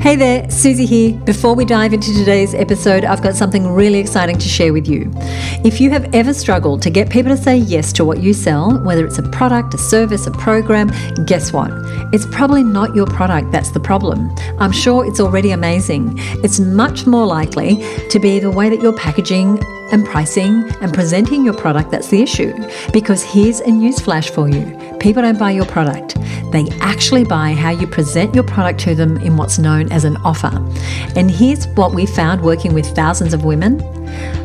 Hey there, Suzi here. Before we dive into today's episode, I've got something really exciting to share with you. If you have ever struggled to get people to say yes to what you sell, whether it's a product, a service, a program, guess what? It's probably not your product that's the problem. I'm sure it's already amazing. It's much more likely to be the way that you're packaging and pricing and presenting your product that's the issue. Because here's a newsflash for you. People don't buy your product. They actually buy how you present your product to them in what's known as an offer. And here's what we found working with thousands of women.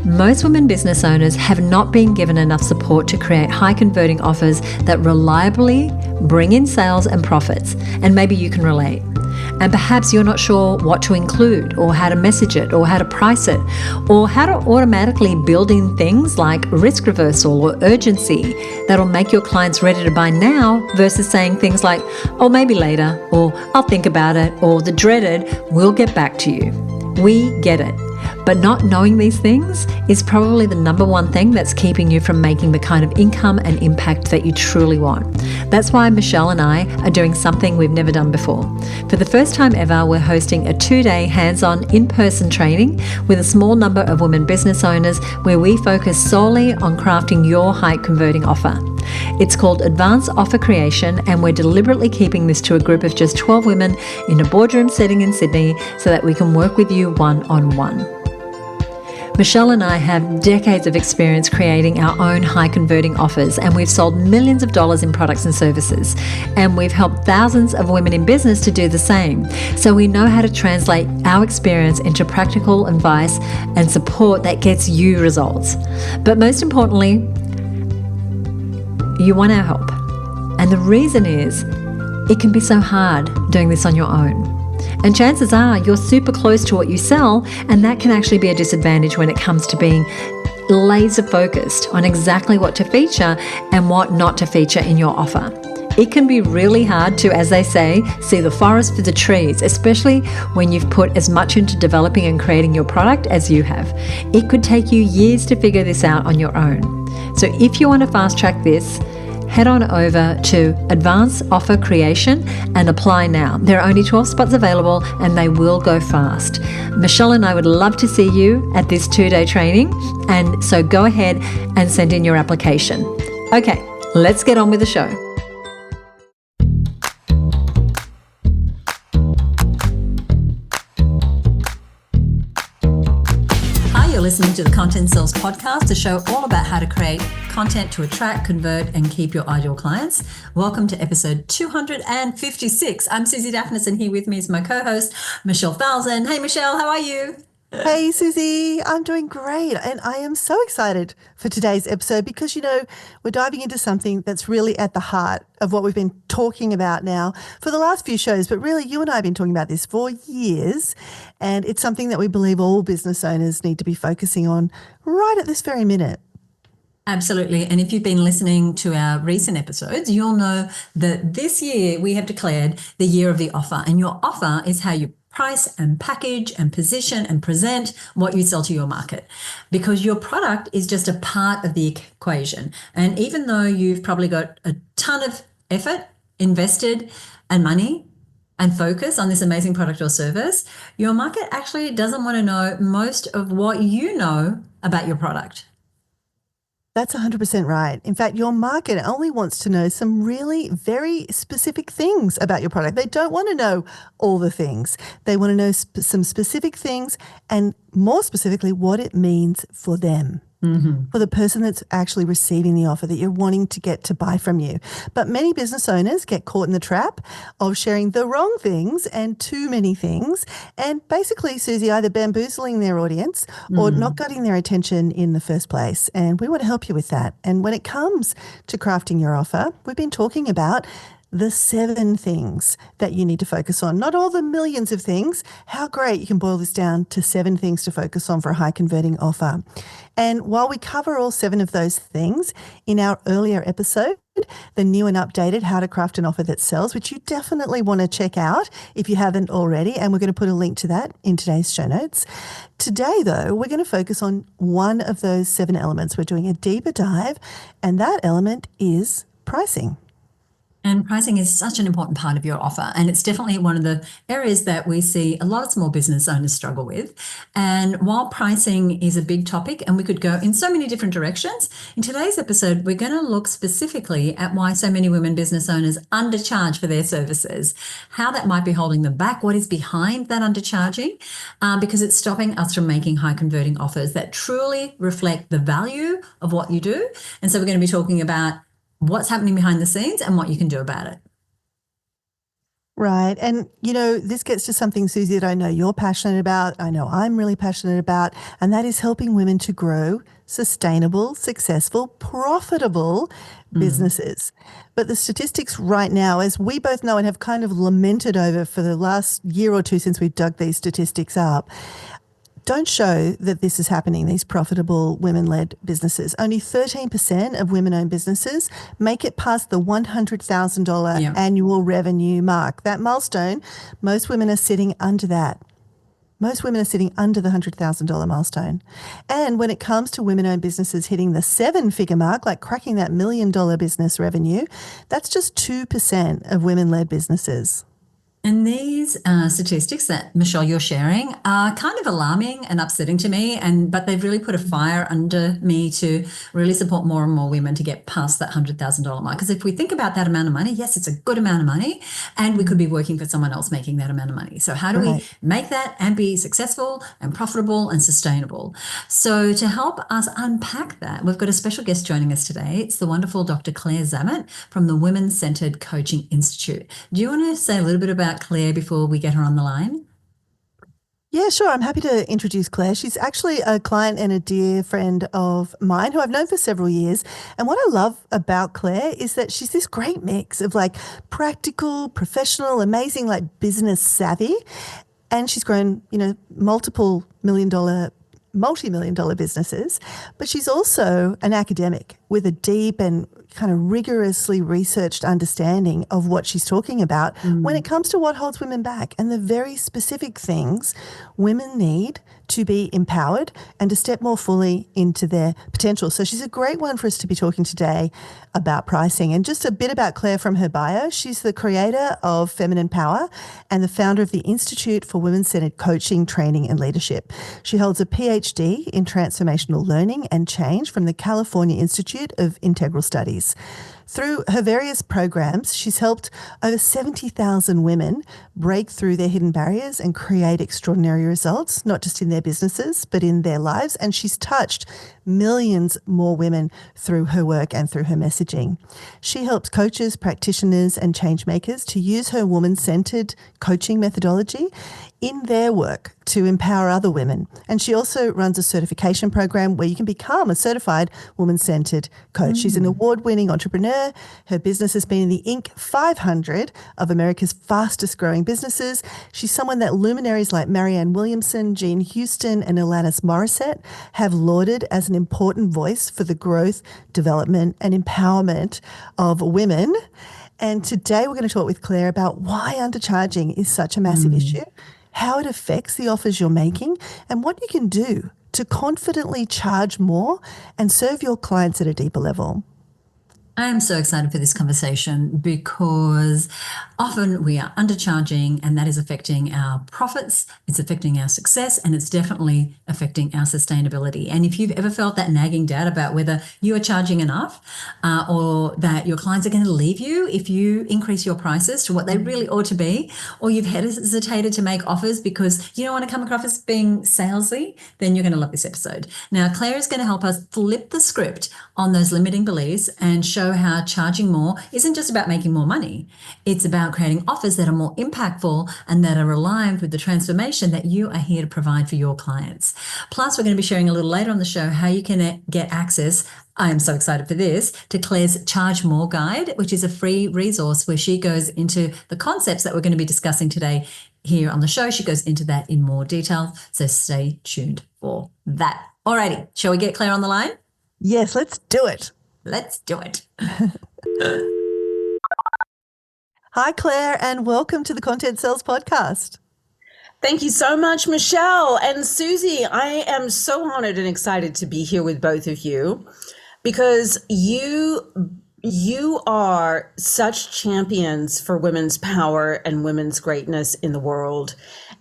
Most women business owners have not been given enough support to create high converting offers that reliably bring in sales and profits. And maybe you can relate. And perhaps you're not sure what to include or how to message it or how to price it or how to automatically build in things like risk reversal or urgency that'll make your clients ready to buy now versus saying things like, oh, maybe later, or I'll think about it, or the dreaded, we'll get back to you. We get it. But not knowing these things is probably the number one thing that's keeping you from making the kind of income and impact that you truly want. That's why Michelle and I are doing something we've never done before. For the first time ever, we're hosting a 2-day hands-on in-person training with a small number of women business owners where we focus solely on crafting your high converting offer. It's called Advanced Offer Creation, and we're deliberately keeping this to a group of just 12 women in a boardroom setting in Sydney so that we can work with you one-on-one. Michelle and I have decades of experience creating our own high converting offers, and we've sold millions of dollars in products and services, and we've helped thousands of women in business to do the same. So we know how to translate our experience into practical advice and support that gets you results. But most importantly, you want our help. And the reason is it can be so hard doing this on your own. And chances are you're super close to what you sell, and that can actually be a disadvantage when it comes to being laser focused on exactly what to feature and what not to feature in your offer. It can be really hard to, as they say, see the forest for the trees, especially when you've put as much into developing and creating your product as you have. It could take you years to figure this out on your own. So if you want to fast track this, head on over to Advanced Offer Creation and apply now. There are only 12 spots available and they will go fast. Michelle and I would love to see you at this 2-day training, and so go ahead and send in your application. Okay, let's get on with the show. You're listening to the Content Sales Podcast, a show all about how to create content to attract, convert, and keep your ideal clients. Welcome to episode 256. I'm Suzi Dafnis, and here with me is my co-host, Michelle Falzon. Hey, Michelle, how are you? Hey, Suzi, I'm doing great. And I am so excited for today's episode because, we're diving into something that's really at the heart of what we've been talking about now for the last few shows. But really, you and I have been talking about this for years. And it's something that we believe all business owners need to be focusing on right at this very minute. Absolutely. And if you've been listening to our recent episodes, you'll know that this year we have declared the year of the offer. And your offer is how you price and package and position and present what you sell to your market, because your product is just a part of the equation. And even though you've probably got a ton of effort invested and money and focus on this amazing product or service, your market actually doesn't want to know most of what you know about your product. That's 100% right. In fact, your market only wants to know some really very specific things about your product. They don't want to know all the things. They want to know some specific things, and more specifically, what it means for them. For the person that's actually receiving the offer that you're wanting to get to buy from you. But many business owners get caught in the trap of sharing the wrong things and too many things, and basically, Suzi, either bamboozling their audience or not getting their attention in the first place. And we want to help you with that. And when it comes to crafting your offer, we've been talking about the 7 things that you need to focus on. Not all the millions of things. How great you can boil this down to 7 things to focus on for a high converting offer. And while we cover all 7 of those things in our earlier episode, the new and updated How to Craft an Offer That Sells, which you definitely want to check out if you haven't already, and we're going to put a link to that in today's show notes. Today, though, we're going to focus on one of those 7 elements. We're doing a deeper dive, and that element is pricing. And pricing is such an important part of your offer. And it's definitely one of the areas that we see a lot of small business owners struggle with. And while pricing is a big topic and we could go in so many different directions, in today's episode, we're going to look specifically at why so many women business owners undercharge for their services, how that might be holding them back, what is behind that undercharging, because it's stopping us from making high converting offers that truly reflect the value of what you do. And so we're going to be talking about what's happening behind the scenes and what you can do about it. Right. And, this gets to something, Suzi, that I know you're passionate about. I know I'm really passionate about, and that is helping women to grow sustainable, successful, profitable businesses. But the statistics right now, as we both know and have kind of lamented over for the last year or two since we've dug these statistics up, don't show that this is happening, these profitable women-led businesses. Only 13% of women-owned businesses make it past the $100,000 annual revenue mark. That milestone, most women are sitting under that. Most women are sitting under the $100,000 milestone. And when it comes to women-owned businesses hitting the seven-figure mark, like cracking that $1 million business revenue, that's just 2% of women-led businesses. And these statistics that, Michelle, you're sharing are kind of alarming and upsetting to me, but they've really put a fire under me to really support more and more women to get past that $100,000 mark. Because if we think about that amount of money, yes, it's a good amount of money, and we could be working for someone else making that amount of money. So how do we make that and be successful and profitable and sustainable? So to help us unpack that, we've got a special guest joining us today. It's the wonderful Dr. Claire Zammit from the Women-Centered Coaching Institute. Do you want to say a little bit about Claire before we get her on the line? Yeah, sure. I'm happy to introduce Claire. She's actually a client and a dear friend of mine who I've known for several years. And what I love about Claire is that she's this great mix of like practical, professional, amazing, like business savvy. And she's grown, multi-million dollar businesses, but she's also an academic with a deep and kind of rigorously researched understanding of what she's talking about when it comes to what holds women back and the very specific things women need to be empowered and to step more fully into their potential. So she's a great one for us to be talking today about pricing. And just a bit about Claire from her bio. She's the creator of Feminine Power and the founder of the Institute for Women-Centered Coaching, Training and Leadership. She holds a PhD in Transformational Learning and Change from the California Institute of Integral Studies. Through her various programs, she's helped over 70,000 women break through their hidden barriers and create extraordinary results, not just in their businesses, but in their lives. And she's touched millions more women through her work and through her messaging. She helps coaches, practitioners, and change makers to use her woman-centered coaching methodology in their work to empower other women. And she also runs a certification program where you can become a certified woman-centered coach. She's an award-winning entrepreneur. Her business has been in the Inc. 500 of America's fastest growing businesses. She's someone that luminaries like Marianne Williamson, Jean Houston, and Alanis Morissette have lauded as an important voice for the growth, development, and empowerment of women. And today we're going to talk with Claire about why undercharging is such a massive issue, how it affects the offers you're making, and what you can do to confidently charge more and serve your clients at a deeper level. I am so excited for this conversation because often we are undercharging and that is affecting our profits, it's affecting our success, and it's definitely affecting our sustainability. And if you've ever felt that nagging doubt about whether you are charging enough or that your clients are going to leave you if you increase your prices to what they really ought to be, or you've hesitated to make offers because you don't want to come across as being salesy, then you're going to love this episode. Now, Claire is going to help us flip the script on those limiting beliefs and show how charging more isn't just about making more money. It's about creating offers that are more impactful and that are aligned with the transformation that you are here to provide for your clients. Plus, we're going to be sharing a little later on the show how you can get access, I am so excited for this, to Claire's Charge More Guide, which is a free resource where she goes into the concepts that we're going to be discussing today here on the show. She goes into that in more detail, so stay tuned for that. Alrighty, shall we get Claire on the line? Yes, let's do it. Let's do it. Hi, Claire, and welcome to the Content Sales Podcast. Thank you so much, Michelle and Suzi. I am so honored and excited to be here with both of you because you You are such champions for women's power and women's greatness in the world.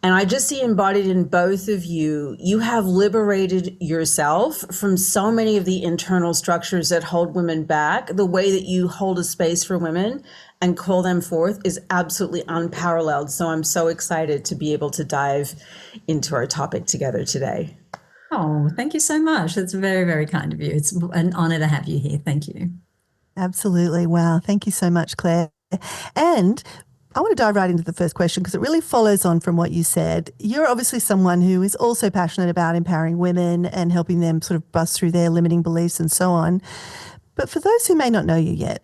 And I just see embodied in both of you, you have liberated yourself from so many of the internal structures that hold women back. The way that you hold a space for women and call them forth is absolutely unparalleled. So I'm so excited to be able to dive into our topic together today. Oh, thank you so much. That's very, very kind of you. It's an honor to have you here. Thank you. Absolutely. Wow. Thank you so much, Claire. And I want to dive right into the first question because it really follows on from what you said. You're obviously someone who is also passionate about empowering women and helping them sort of bust through their limiting beliefs and so on. But for those who may not know you yet,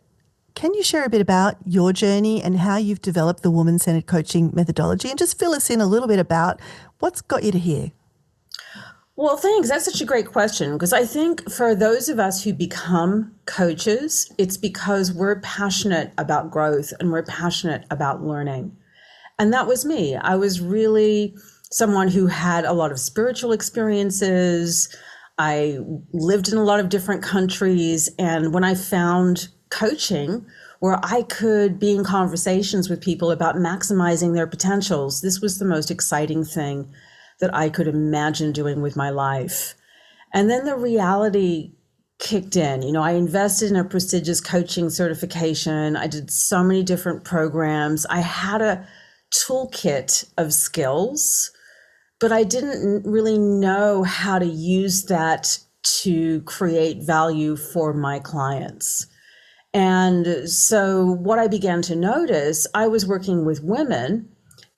can you share a bit about your journey and how you've developed the woman-centered coaching methodology, and just fill us in a little bit about what's got you to here? Well, thanks. That's such a great question, because I think for those of us who become coaches, it's because we're passionate about growth and we're passionate about learning. And that was me. I was really someone who had a lot of spiritual experiences. I lived in a lot of different countries. And when I found coaching, where I could be in conversations with people about maximizing their potentials, this was the most exciting thing that I could imagine doing with my life. And then the reality kicked in. You know, I invested in a prestigious coaching certification. I did so many different programs. I had a toolkit of skills, but I didn't really know how to use that to create value for my clients. And so what I began to notice, I was working with women.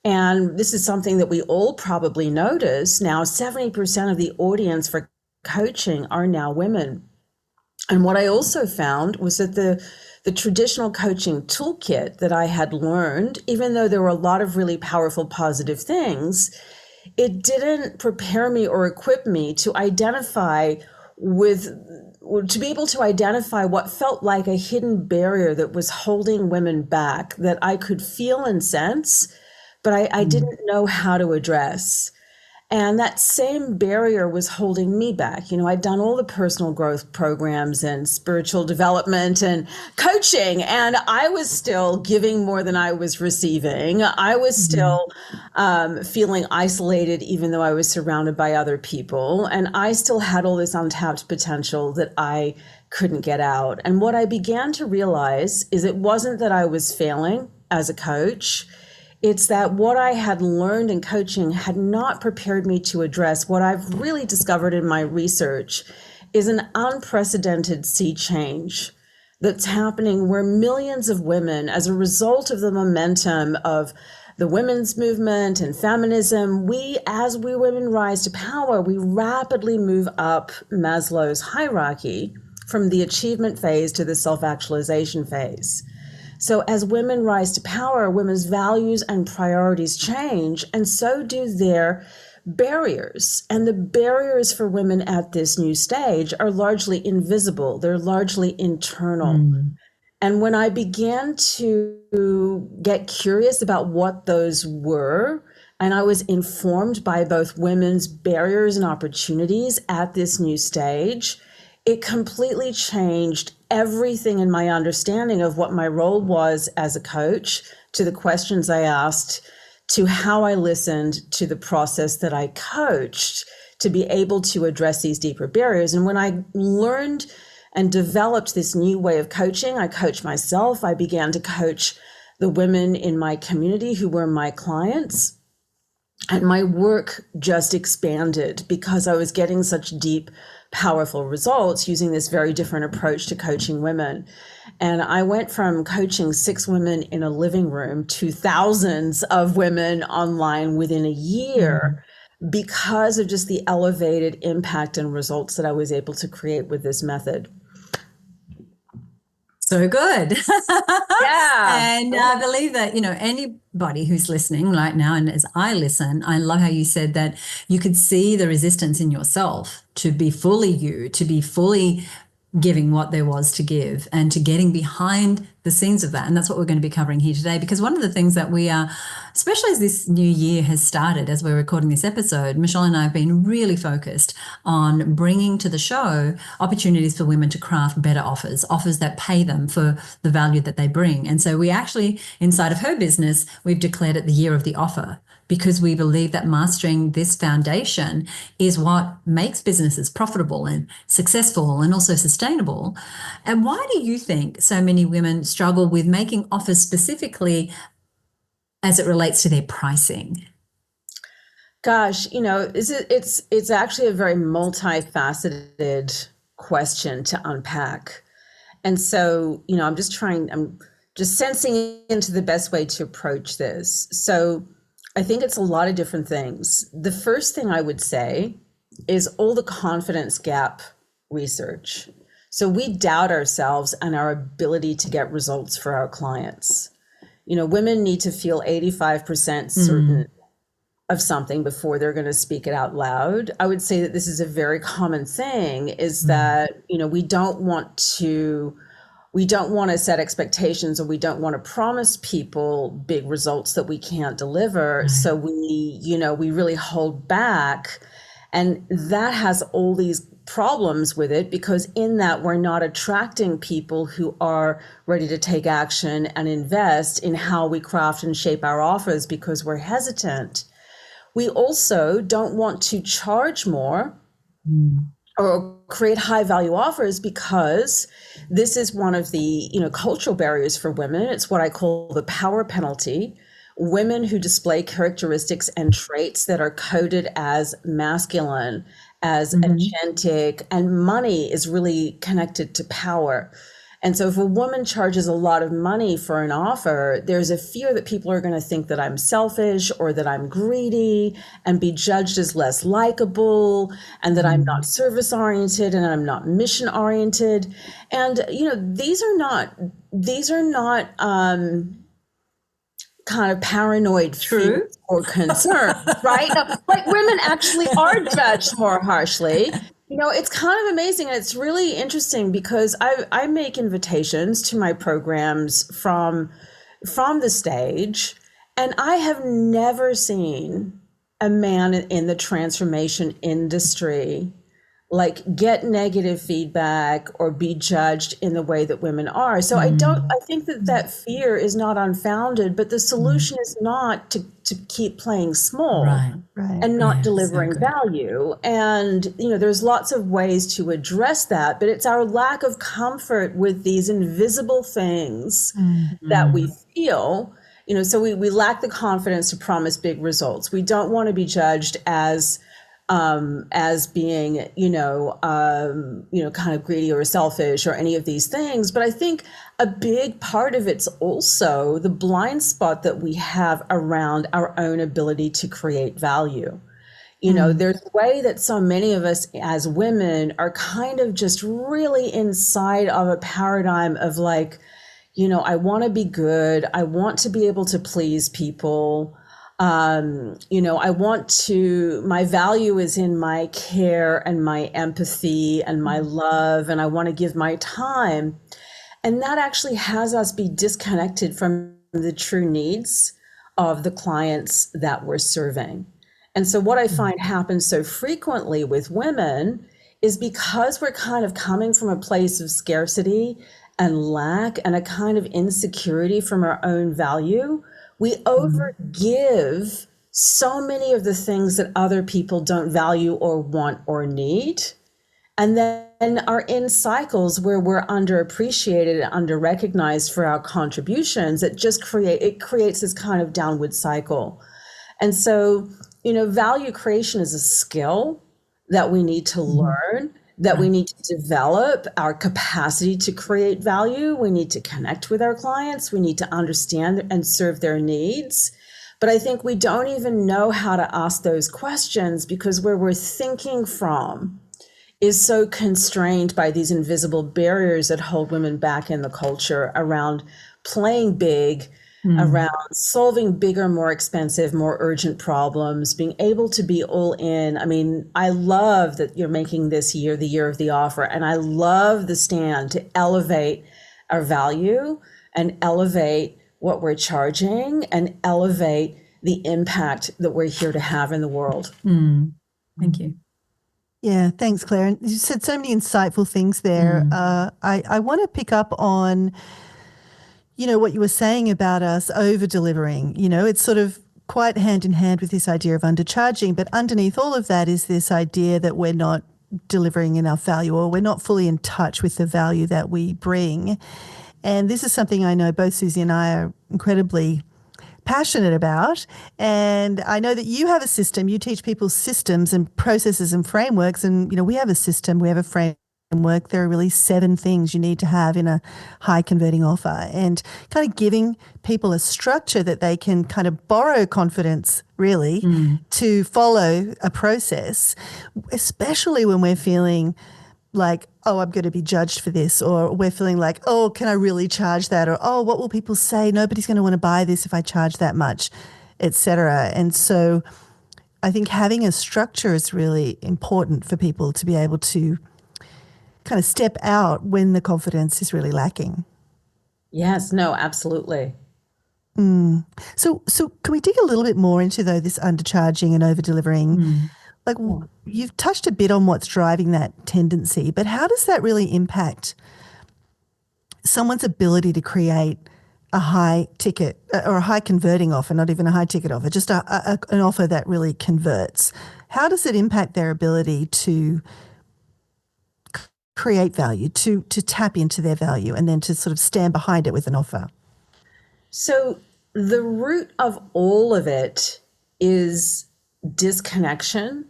And this is something that we all probably notice now. 70% of the audience for coaching are now women. And what I also found was that the traditional coaching toolkit that I had learned, even though there were a lot of really powerful, positive things, it didn't prepare me or equip me to identify to be able to identify what felt like a hidden barrier that was holding women back, that I could feel and sense, but I didn't know how to address. And that same barrier was holding me back. You know, I'd done all the personal growth programs and spiritual development and coaching, and I was still giving more than I was receiving. I was still feeling isolated, even though I was surrounded by other people. And I still had all this untapped potential that I couldn't get out. And what I began to realize is it wasn't that I was failing as a coach. It's that what I had learned in coaching had not prepared me to address what I've really discovered in my research is an unprecedented sea change that's happening where millions of women, as a result of the momentum of the women's movement and feminism, as we women rise to power, we rapidly move up Maslow's hierarchy from the achievement phase to the self-actualization phase. So as women rise to power, women's values and priorities change, and so do their barriers. And the barriers for women at this new stage are largely invisible. They're largely internal. And when I began to get curious about what those were, and I was informed by both women's barriers and opportunities at this new stage, it completely changed everything in my understanding of what my role was as a coach, to the questions I asked, to how I listened, to the process that I coached to be able to address these deeper barriers. And when I learned and developed this new way of coaching, I coached myself. I began to coach the women in my community who were my clients. And my work just expanded because I was getting such deep, powerful results using this very different approach to coaching women. And I went from coaching 6 women in a living room to thousands of women online within a year because of just the elevated impact and results that I was able to create with this method. So good. Yeah. And I believe that, you know, anybody who's listening right now, and as I listen, I love how you said that you could see the resistance in yourself to be fully you, to be fully giving what there was to give and to getting behind the scenes of that. And that's what we're going to be covering here today, because one of the things that we are, especially as this new year has started, as we're recording this episode, Michelle and I have been really focused on bringing to the show opportunities for women to craft better offers that pay them for the value that they bring. And so we actually, inside of her business, we've declared it the year of the offer, because we believe that mastering this foundation is what makes businesses profitable and successful and also sustainable. And why do you think so many women struggle with making offers specifically as it relates to their pricing? Gosh, it's actually a very multifaceted question to unpack. And so, I'm just sensing into the best way to approach this. So I think it's a lot of different things. The first thing I would say is all the confidence gap research. So we doubt ourselves and our ability to get results for our clients. Women need to feel 85% certain of something before they're going to speak it out loud. I would say that this is a very common thing, is that, we don't want to set expectations, or we don't want to promise people big results that we can't deliver. Right. So we really hold back. And that has all these problems with it, because in that we're not attracting people who are ready to take action and invest in how we craft and shape our offers, because we're hesitant. We also don't want to charge more or create high value offers, because this is one of the cultural barriers for women. It's what I call the power penalty. Women who display characteristics and traits that are coded as masculine, as agentic, and money is really connected to power. And so if a woman charges a lot of money for an offer, there's a fear that people are going to think that I'm selfish, or that I'm greedy, and be judged as less likable, and that I'm not service oriented, and I'm not mission oriented. And, these are not kind of paranoid fears or concerns, right? Like, women actually are judged more harshly. It's kind of amazing. And it's really interesting, because I make invitations to my programs from the stage, and I have never seen a man in the transformation industry get negative feedback or be judged in the way that women are. So I think that fear is not unfounded, but the solution is not to keep playing small and not delivering value. And, there's lots of ways to address that, but it's our lack of comfort with these invisible things that we feel, so we lack the confidence to promise big results. We don't want to be judged as being, kind of greedy or selfish or any of these things. But I think a big part of it's also the blind spot that we have around our own ability to create value. There's a way that so many of us as women are kind of just really inside of a paradigm of I want to be good. I want to be able to please people. My value is in my care and my empathy and my love, and I want to give my time. And that actually has us be disconnected from the true needs of the clients that we're serving. And so what I find happens so frequently with women is, because we're kind of coming from a place of scarcity and lack and a kind of insecurity from our own value, we overgive so many of the things that other people don't value or want or need, and then are in cycles where we're underappreciated and under-recognized for our contributions. It just creates this kind of downward cycle. And so, value creation is a skill that we need to learn, that we need to develop our capacity to create value. We need to connect with our clients. We need to understand and serve their needs. But I think we don't even know how to ask those questions, because where we're thinking from is so constrained by these invisible barriers that hold women back in the culture around playing big around solving bigger, more expensive, more urgent problems, being able to be all in. I mean, I love that you're making this year the year of the offer, and I love the stand to elevate our value and elevate what we're charging and elevate the impact that we're here to have in the world. Thank you. Yeah, thanks, Claire. And you said so many insightful things there. I want to pick up on, what you were saying about us over delivering. It's sort of quite hand in hand with this idea of undercharging, but underneath all of that is this idea that we're not delivering enough value, or we're not fully in touch with the value that we bring. And this is something I know both Suzi and I are incredibly passionate about. And I know that you have a system, you teach people systems and processes and frameworks. And, we have a system, we have a framework. There are really 7 things you need to have in a high converting offer, and kind of giving people a structure that they can kind of borrow confidence really to follow a process, especially when we're feeling like, oh, I'm going to be judged for this, or we're feeling like, oh, can I really charge that? Or, oh, what will people say? Nobody's going to want to buy this if I charge that much, etc. And so I think having a structure is really important for people to be able to kind of step out when the confidence is really lacking. Yes, no, absolutely. So can we dig a little bit more into, though, this undercharging and over-delivering? Like, you've touched a bit on what's driving that tendency, but how does that really impact someone's ability to create a high ticket or a high converting offer, not even a high ticket offer, just an offer that really converts? How does it impact their ability to create value, to tap into their value, and then to sort of stand behind it with an offer? So the root of all of it is disconnection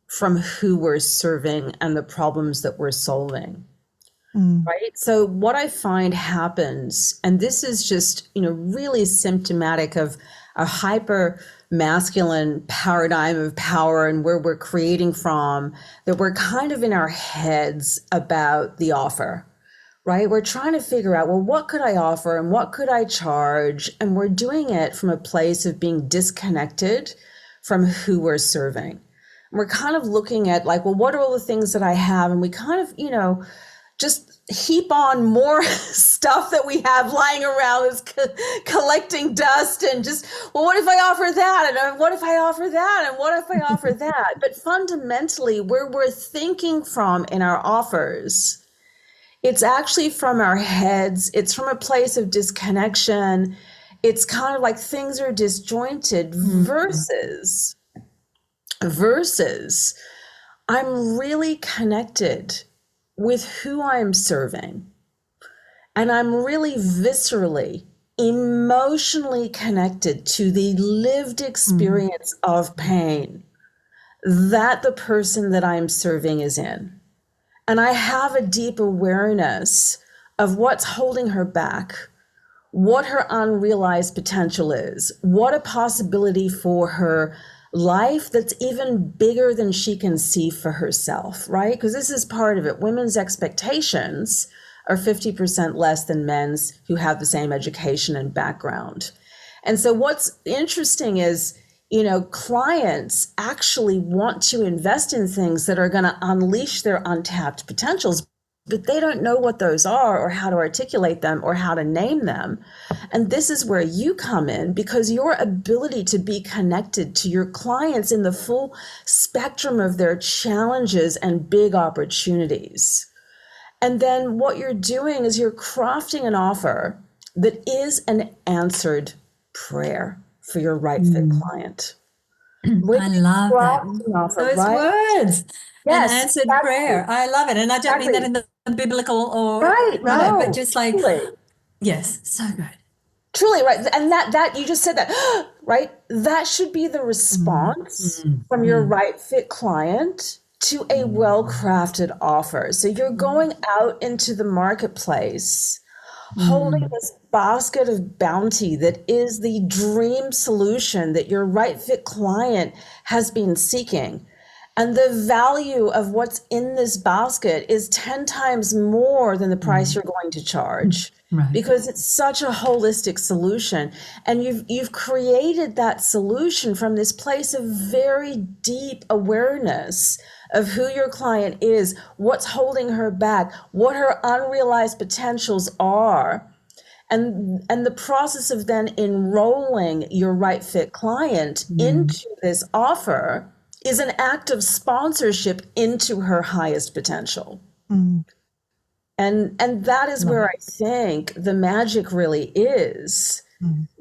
from who we're serving and the problems that we're solving. Right? So what I find happens, and this is just, really symptomatic of a hyper masculine paradigm of power and where we're creating from, that we're kind of in our heads about the offer, right? We're trying to figure out, well, what could I offer and what could I charge? And we're doing it from a place of being disconnected from who we're serving. We're kind of looking at like, well, what are all the things that I have? And we kind of, just heap on more stuff that we have lying around is collecting dust, and just, well, what if I offer that? And what if I offer that? And what if I offer that? But fundamentally, where we're thinking from in our offers, it's actually from our heads. It's from a place of disconnection. It's kind of like things are disjointed versus I'm really connected with who I'm serving. And I'm really viscerally, emotionally connected to the lived experience of pain that the person that I'm serving is in. And I have a deep awareness of what's holding her back, what her unrealized potential is, what a possibility for her life that's even bigger than she can see for herself, right? Because this is part of it. Women's expectations are 50% less than men's who have the same education and background. And so what's interesting is, clients actually want to invest in things that are going to unleash their untapped potentials, but they don't know what those are or how to articulate them or how to name them. And this is where you come in, because your ability to be connected to your clients in the full spectrum of their challenges and big opportunities. And then what you're doing is you're crafting an offer that is an answered prayer for your right fit client. I love that. Offer, Those right? words. Yes, An answered exactly. prayer. I love it. And I don't mean that in the biblical or Right, no, but just like, truly. yes, so good. Truly, right. And that you just said that, right? That should be the response from your right fit client to a well-crafted offer. So you're going out into the marketplace holding this basket of bounty that is the dream solution that your right fit client has been seeking. And the value of what's in this basket is 10 times more than the price you're going to charge. Right. Because it's such a holistic solution. And you've created that solution from this place of very deep awareness of who your client is, what's holding her back, what her unrealized potentials are. And the process of then enrolling your right fit client into this offer is an act of sponsorship into her highest potential. And that is where I think the magic really is,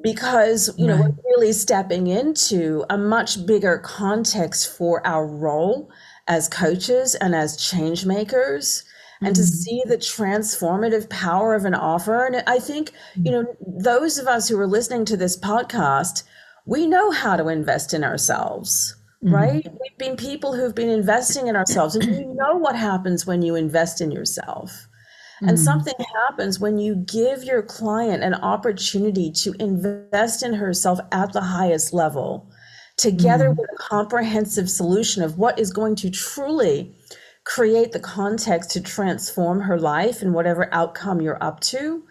because we're really stepping into a much bigger context for our role as coaches and as change makers, and to see the transformative power of an offer. And I think, those of us who are listening to this podcast, we know how to invest in ourselves, right? We've been people who've been investing in ourselves, and you know what happens when you invest in yourself. And something happens when you give your client an opportunity to invest in herself at the highest level, together with a comprehensive solution of what is going to truly create the context to transform her life and whatever outcome you're up to.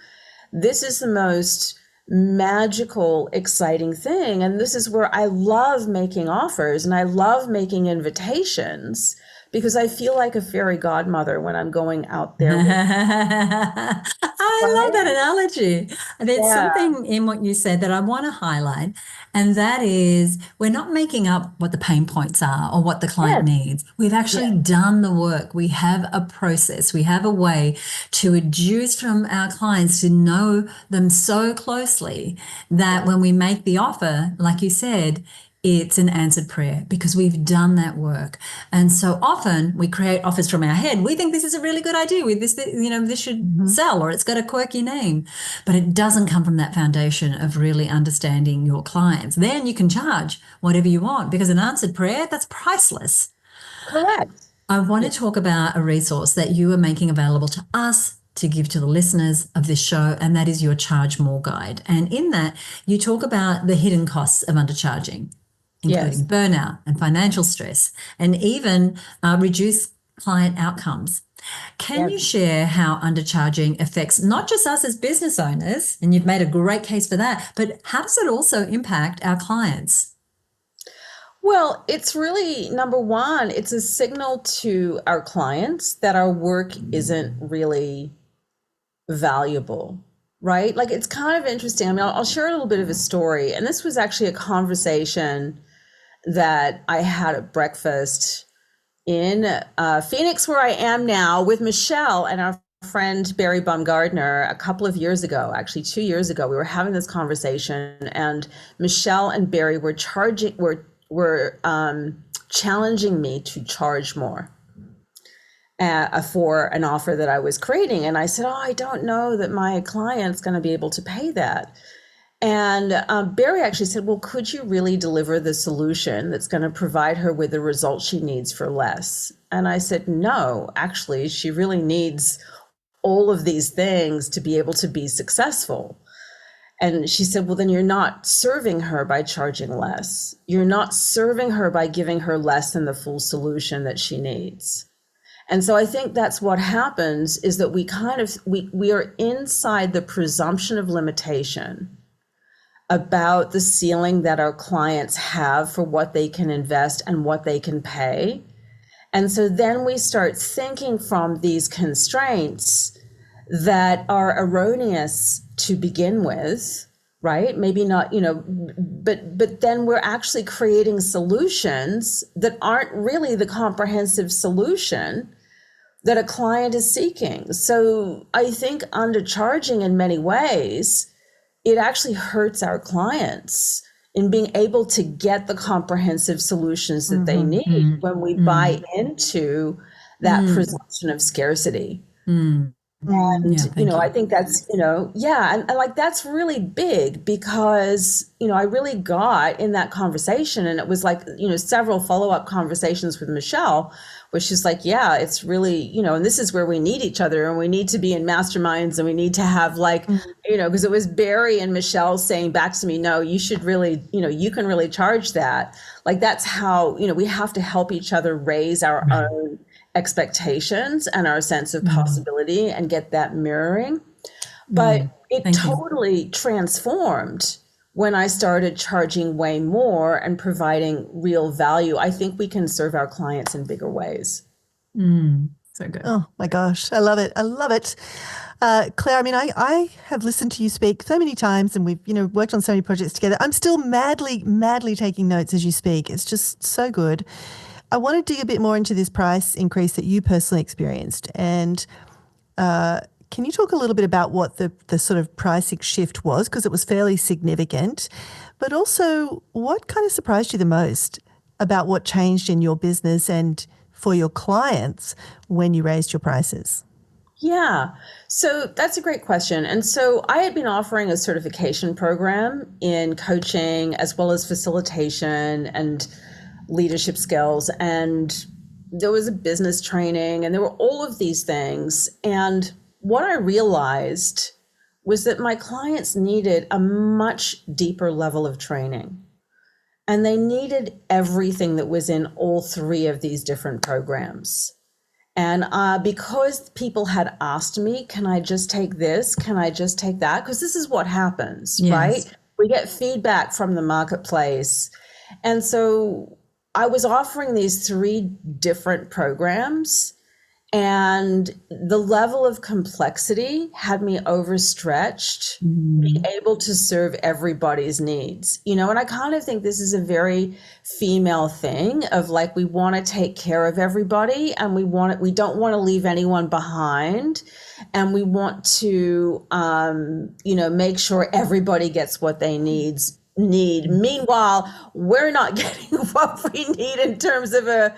This is the most magical, exciting thing. And this is where I love making offers and I love making invitations, because I feel like a fairy godmother when I'm going out there. I love that analogy. There's something in what you said that I want to highlight, and that is we're not making up what the pain points are or what the client needs. We've actually done the work. We have a process. We have a way to adduce from our clients to know them so closely that when we make the offer, like you said, it's an answered prayer because we've done that work. And so often we create offers from our head. We think this is a really good idea. This should sell, or it's got a quirky name, but it doesn't come from that foundation of really understanding your clients. Then you can charge whatever you want, because an answered prayer, that's priceless. Correct. I want to talk about a resource that you are making available to us to give to the listeners of this show, and that is your Charge More guide. And in that, you talk about the hidden costs of undercharging, including burnout and financial stress, and even reduced client outcomes. Can you share how undercharging affects not just us as business owners, and you've made a great case for that, but how does it also impact our clients? Well, it's really, number one, it's a signal to our clients that our work isn't really valuable, right? Like, it's kind of interesting. I mean, I'll share a little bit of a story. And this was actually a conversation that I had at breakfast in Phoenix, where I am now, with Michelle and our friend Barry Baumgardner a couple of years ago, actually 2 years ago. We were having this conversation, and Michelle and Barry were challenging me to charge more for an offer that I was creating. And I said, I don't know that my client's going to be able to pay that. And Barry actually said, well, could you really deliver the solution that's going to provide her with the results she needs for less? And I said, no, actually, she really needs all of these things to be able to be successful. And she said, well, then you're not serving her by charging less. You're not serving her by giving her less than the full solution that she needs. And so I think that's what happens, is that we are inside the presumption of limitation about the ceiling that our clients have for what they can invest and what they can pay. And so then we start thinking from these constraints that are erroneous to begin with, right? Maybe not, but then we're actually creating solutions that aren't really the comprehensive solution that a client is seeking. So I think undercharging in many ways, it actually hurts our clients in being able to get the comprehensive solutions that they need when we buy into that presumption of scarcity. And, Yeah, thank I you. think that's, and like that's really big because, I really got in that conversation, and it was like, several follow-up conversations with Michelle, where she's like, yeah, it's really, and this is where we need each other, and we need to be in masterminds, and we need to have like, because it was Barry and Michelle saying back to me, no, you should really, you can really charge that. Like, that's how, we have to help each other raise our own expectations and our sense of possibility and get that mirroring. But it Thank you. totally transformed when I started charging way more and providing real value. I think we can serve our clients in bigger ways. So good. Oh my gosh, I love it. I love it. Claire, I mean, I have listened to you speak so many times, and we've, worked on so many projects together. I'm still madly taking notes as you speak. It's just so good. I want to dig a bit more into this price increase that you personally experienced. And can you talk a little bit about what the sort of pricing shift was? Because it was fairly significant. But also, what kind of surprised you the most about what changed in your business and for your clients when you raised your prices? Yeah, so that's a great question. And so I had been offering a certification program in coaching as well as facilitation and leadership skills. And there was a business training, and there were all of these things. And what I realized was that my clients needed a much deeper level of training. And they needed everything that was in all three of these different programs. And because people had asked me, can I just take this? Can I just take that? Because this is what happens, right? We get feedback from the marketplace. And so I was offering these three different programs, and the level of complexity had me overstretched, being able to serve everybody's needs, and I kind of think this is a very female thing of like, we want to take care of everybody, and we don't want to leave anyone behind, and we want to, make sure everybody gets what they need. Meanwhile, we're not getting what we need in terms of a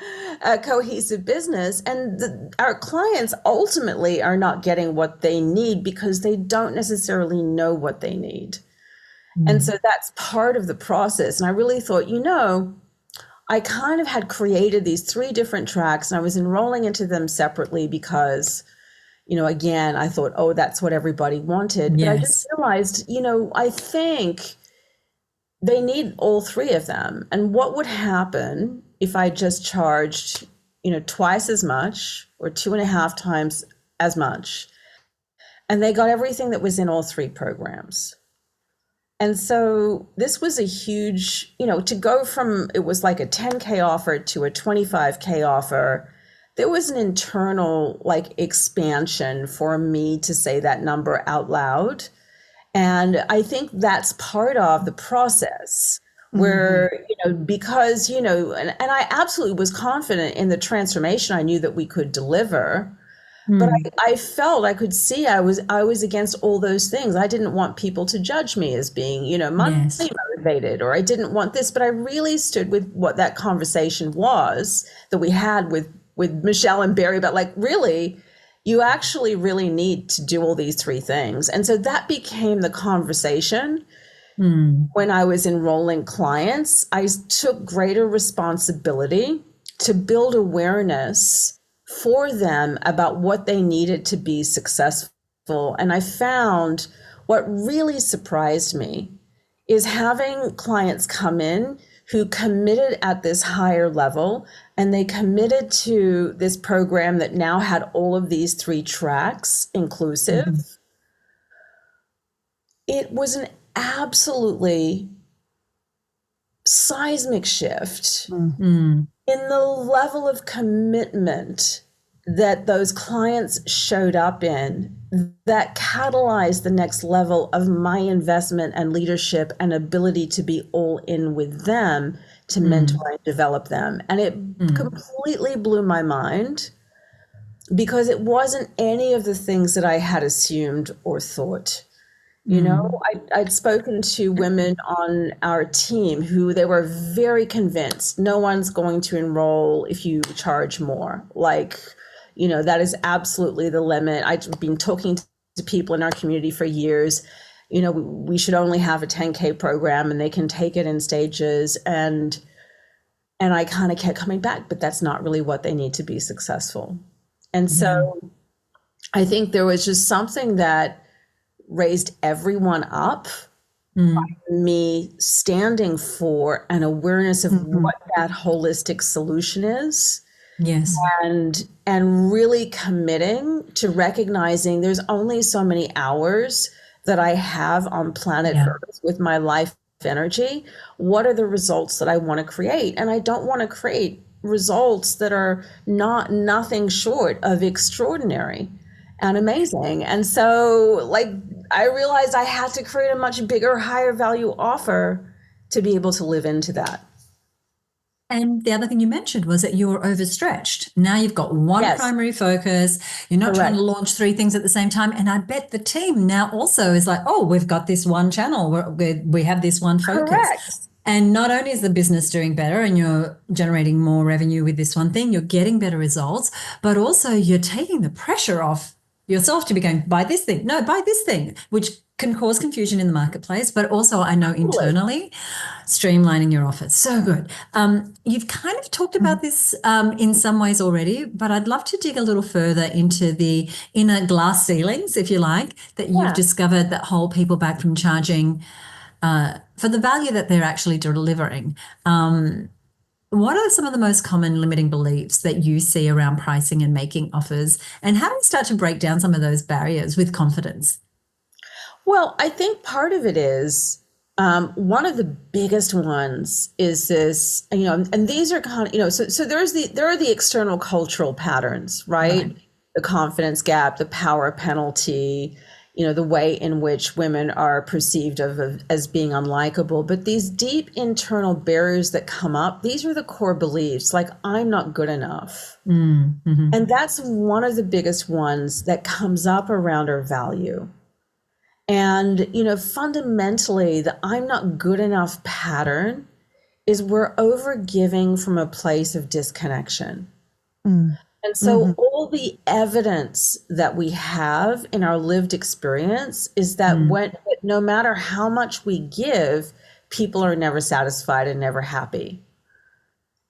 cohesive business. And our clients ultimately are not getting what they need because they don't necessarily know what they need. And so that's part of the process. And I really thought, I kind of had created these three different tracks, and I was enrolling into them separately because, again, I thought, oh, that's what everybody wanted. But I just realized, I think they need all three of them. And what would happen if I just charged, twice as much or 2.5 times as much, and they got everything that was in all three programs? And so this was a huge, to go from, it was like a 10K offer to a 25K offer. There was an internal expansion for me to say that number out loud. And I think that's part of the process where, because, and I absolutely was confident in the transformation I knew that we could deliver. But I felt, I could see I was against all those things. I didn't want people to judge me as being, money motivated, or I didn't want this. But I really stood with what that conversation was that we had with Michelle and Barry about really, you actually really need to do all these three things. And so that became the conversation. When I was enrolling clients, I took greater responsibility to build awareness for them about what they needed to be successful. And I found what really surprised me is having clients come in who committed at this higher level, and they committed to this program that now had all of these three tracks inclusive. It was an absolutely seismic shift in the level of commitment that those clients showed up in, that catalyzed the next level of my investment and leadership and ability to be all in with them, to mentor and develop them. And it completely blew my mind because it wasn't any of the things that I had assumed or thought. I'd spoken to women on our team who they were very convinced no one's going to enroll if you charge more. That is absolutely the limit. I've been talking to people in our community for years. We should only have a 10K program and they can take it in stages. And I kind of kept coming back, but that's not really what they need to be successful. And so I think there was just something that raised everyone up by me standing for an awareness of what that holistic solution is. Yes. And really committing to recognizing there's only so many hours that I have on planet Earth with my life energy. What are the results that I want to create? And I don't want to create results that are nothing short of extraordinary and amazing. And so I realized I had to create a much bigger, higher value offer to be able to live into that. And the other thing you mentioned was that you were overstretched. Now you've got one primary focus. You're not trying to launch 3 things at the same time. And I bet the team now also is like, oh, we've got this one channel. We have this one focus. Correct. And not only is the business doing better and you're generating more revenue with this one thing, you're getting better results, but also you're taking the pressure off yourself to be going, buy this thing. No, buy this thing, which can cause confusion in the marketplace, but also I know internally streamlining your offers. So good. You've kind of talked about this in some ways already, but I'd love to dig a little further into the inner glass ceilings, if you like, that you've discovered that hold people back from charging for the value that they're actually delivering. What are some of the most common limiting beliefs that you see around pricing and making offers? And how do we start to break down some of those barriers with confidence? Well, I think part of it is one of the biggest ones is this, and these are kind of, so there are the external cultural patterns, right? The confidence gap, the power penalty, the way in which women are perceived as being unlikable. But these deep internal barriers that come up, these are the core beliefs, like I'm not good enough. Mm-hmm. And that's one of the biggest ones that comes up around our value. And, fundamentally, the I'm not good enough pattern is we're overgiving from a place of disconnection. And so all the evidence that we have in our lived experience is that no matter how much we give, people are never satisfied and never happy.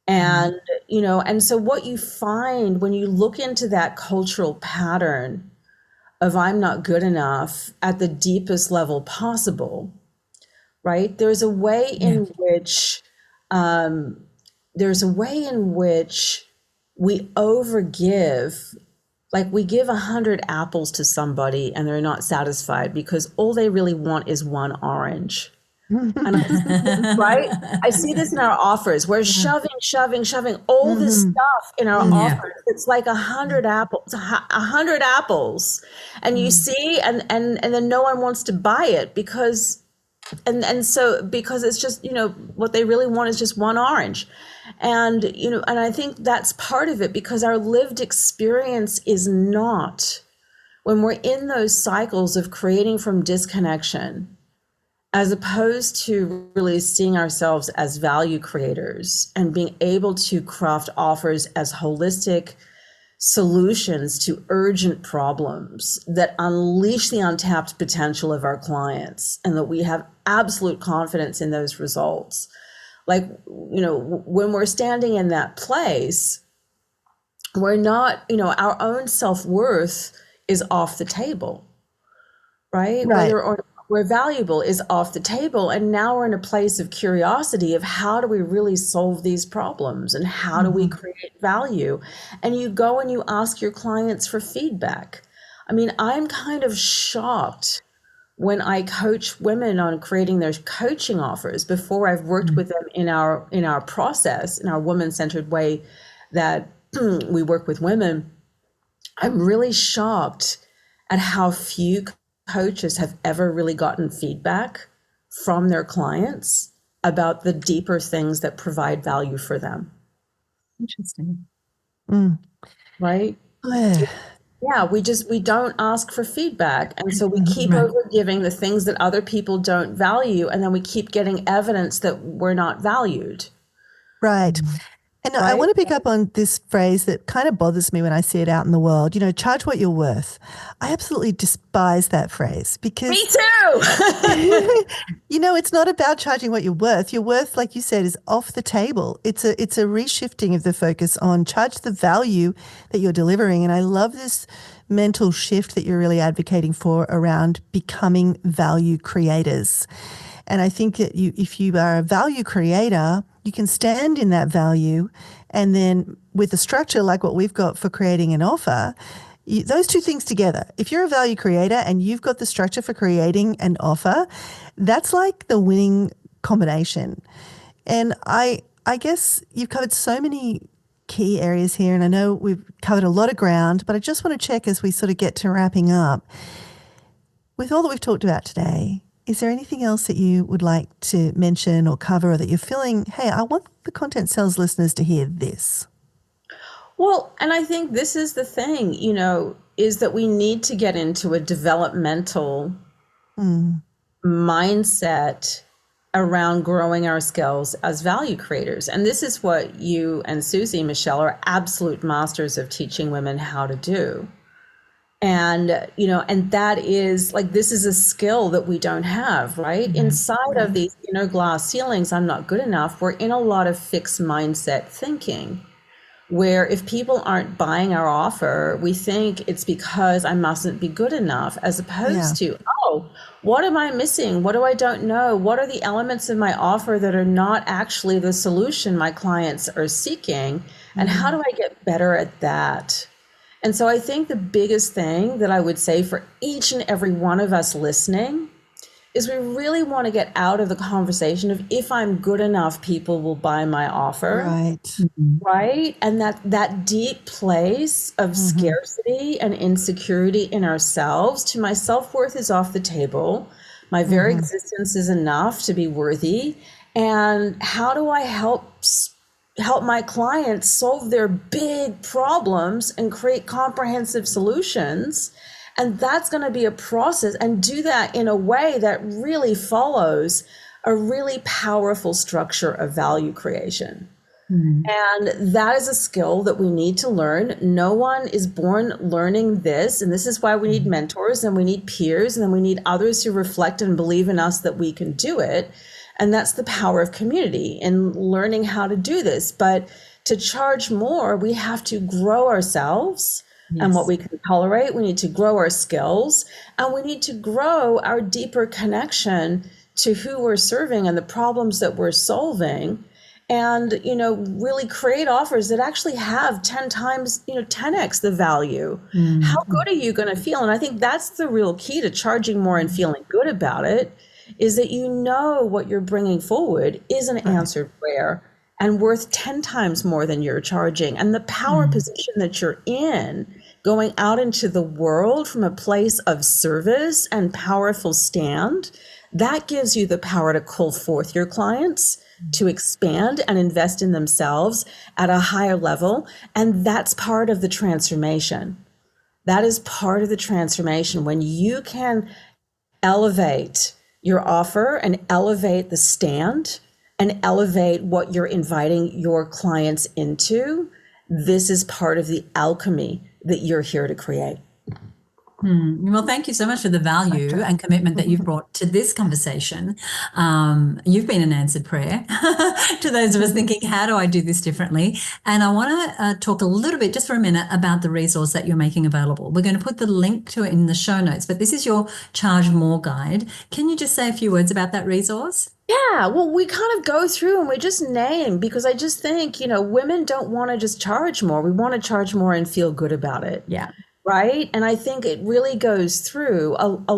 And, and so what you find when you look into that cultural pattern of I'm not good enough at the deepest level possible, right? There's a way in which we overgive, like we give 100 apples to somebody and they're not satisfied because all they really want is one orange. And right? I see this in our offers. We're shoving all this stuff in our offers. It's like 100 apples. And you see, and then no one wants to buy it because it's just, what they really want is just one orange. And, and I think that's part of it because our lived experience is not, when we're in those cycles of creating from disconnection, as opposed to really seeing ourselves as value creators and being able to craft offers as holistic solutions to urgent problems that unleash the untapped potential of our clients and that we have absolute confidence in those results. Like, when we're standing in that place, we're not, our own self-worth is off the table, right? Whether or we're valuable is off the table. And now we're in a place of curiosity of how do we really solve these problems and how do we create value? And you go and you ask your clients for feedback. I mean, I'm kind of shocked when I coach women on creating their coaching offers before I've worked with them in our process, in our woman-centered way that we work with women. I'm really shocked at how few coaches have ever really gotten feedback from their clients about the deeper things that provide value for them. Interesting. Right? Yeah, we don't ask for feedback. And so we keep overgiving the things that other people don't value. And then we keep getting evidence that we're not valued. Right. And I right? want to pick up on this phrase that kind of bothers me when I see it out in the world, charge what you're worth. I absolutely despise that phrase because, Me too. it's not about charging what you're worth. Your worth, like you said, is off the table. It's a reshifting of the focus on charge the value that you're delivering. And I love this mental shift that you're really advocating for around becoming value creators. And I think that if you are a value creator, you can stand in that value. And then with a structure like what we've got for creating an offer, those two things together, if you're a value creator and you've got the structure for creating an offer, that's like the winning combination. And I guess you've covered so many key areas here. And I know we've covered a lot of ground, but I just want to check as we sort of get to wrapping up. With all that we've talked about today, is there anything else that you would like to mention or cover, or that you're feeling, hey, I want the Content Sales listeners to hear this? Well, and I think this is the thing, is that we need to get into a developmental mindset around growing our skills as value creators. And this is what you and Suzi, Michelle, are absolute masters of teaching women how to do. And, and that is like, this is a skill that we don't have, right? Mm-hmm. Inside of these inner glass ceilings, I'm not good enough. We're in a lot of fixed mindset thinking, where if people aren't buying our offer, we think it's because I mustn't be good enough, as opposed to, what am I missing? What do I don't know? What are the elements of my offer that are not actually the solution my clients are seeking? And how do I get better at that? And so I think the biggest thing that I would say for each and every one of us listening is we really want to get out of the conversation of, if I'm good enough, people will buy my offer. Right. Right. And that deep place of scarcity and insecurity in ourselves, to my self-worth is off the table. My very existence is enough to be worthy. And how do I help my clients solve their big problems and create comprehensive solutions? And that's going to be a process, and do that in a way that really follows a really powerful structure of value creation. And that is a skill that we need to learn. No one is born learning this. And this is why we need mentors, and we need peers, and then we need others who reflect and believe in us that we can do it. And that's the power of community and learning how to do this. But to charge more, we have to grow ourselves and what we can tolerate. We need to grow our skills, and we need to grow our deeper connection to who we're serving and the problems that we're solving. And, really create offers that actually have 10 times, 10x the value. How good are you going to feel? And I think that's the real key to charging more and feeling good about it, is that what you're bringing forward is an answered prayer and worth 10 times more than you're charging. And the power position that you're in, going out into the world from a place of service and powerful stand, that gives you the power to call forth your clients, to expand and invest in themselves at a higher level. And that's part of the transformation. That is part of the transformation, when you can elevate your offer and elevate the stand and elevate what you're inviting your clients into. This is part of the alchemy that you're here to create. Well, thank you so much for the value and commitment that you've brought to this conversation. You've been an answered prayer to those of us thinking, how do I do this differently? And I want to talk a little bit, just for a minute, about the resource that you're making available. We're going to put the link to it in the show notes, but this is your Charge More guide. Can you just say a few words about that resource? Yeah, well, we kind of go through and we just name, because I just think, women don't want to just charge more. We want to charge more and feel good about it. Yeah. Right. And I think it really goes through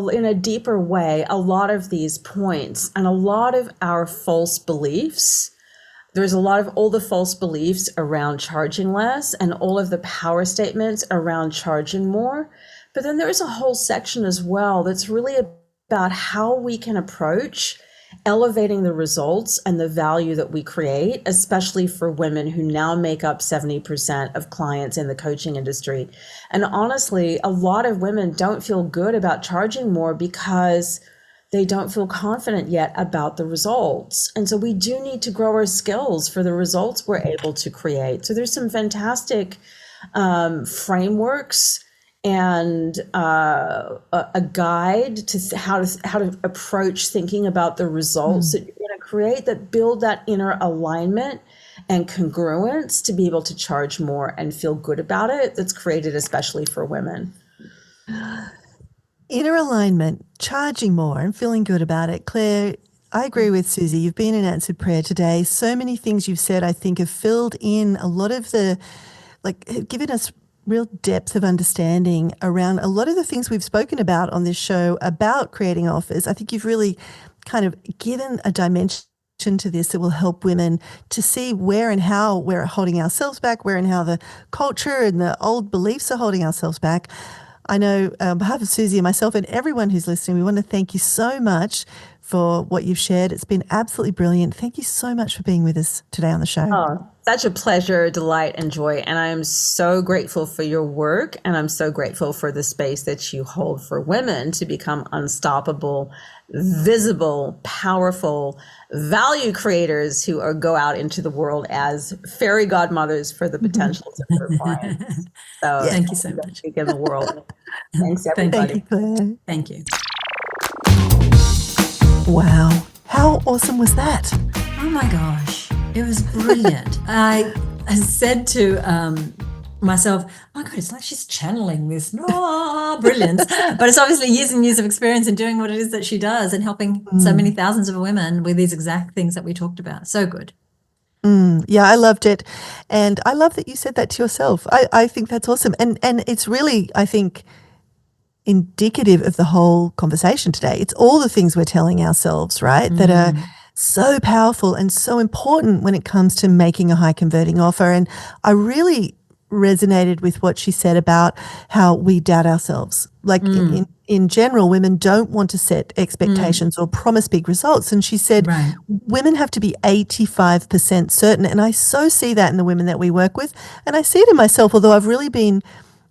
in a deeper way a lot of these points and a lot of our false beliefs. There's a lot of all the false beliefs around charging less and all of the power statements around charging more. But then there's a whole section as well that's really about how we can approach elevating the results and the value that we create, especially for women who now make up 70% of clients in the coaching industry. And honestly, a lot of women don't feel good about charging more because they don't feel confident yet about the results. And so we do need to grow our skills for the results we're able to create. So there's some fantastic frameworks and a guide to how to approach thinking about the results that you're going to create that build that inner alignment and congruence to be able to charge more and feel good about it. That's created especially for women. Inner alignment, charging more and feeling good about it. Claire, I agree with Suzi. You've been in answered prayer today. So many things you've said, I think, have filled in a lot of the, have given us real depth of understanding around a lot of the things we've spoken about on this show about creating offers. I think you've really kind of given a dimension to this that will help women to see where and how we're holding ourselves back, where and how the culture and the old beliefs are holding ourselves back. I know on behalf of Suzi and myself and everyone who's listening, we want to thank you so much for what you've shared. It's been absolutely brilliant. Thank you so much for being with us today on the show. Oh, such a pleasure, delight, and joy. And I am so grateful for your work. And I'm so grateful for the space that you hold for women to become unstoppable, visible, powerful value creators who go out into the world as fairy godmothers for the potentials of their clients. So Thank you so much. In the world. Thanks, everybody. Thank you, Claire. Thank you. Wow. How awesome was that? Oh my gosh, it was brilliant. I said to myself, oh my God, it's like she's channeling this brilliance. But it's obviously years and years of experience in doing what it is that she does and helping so many thousands of women with these exact things that we talked about. So good. Yeah, I loved it. And I love that you said that to yourself. I think that's awesome. And it's really, I think, indicative of the whole conversation today. It's all the things we're telling ourselves, right, that are so powerful and so important when it comes to making a high converting offer. And I really resonated with what she said about how we doubt ourselves. Like in general, women don't want to set expectations or promise big results. And she said, women have to be 85% certain. And I so see that in the women that we work with. And I see it in myself, although I've really been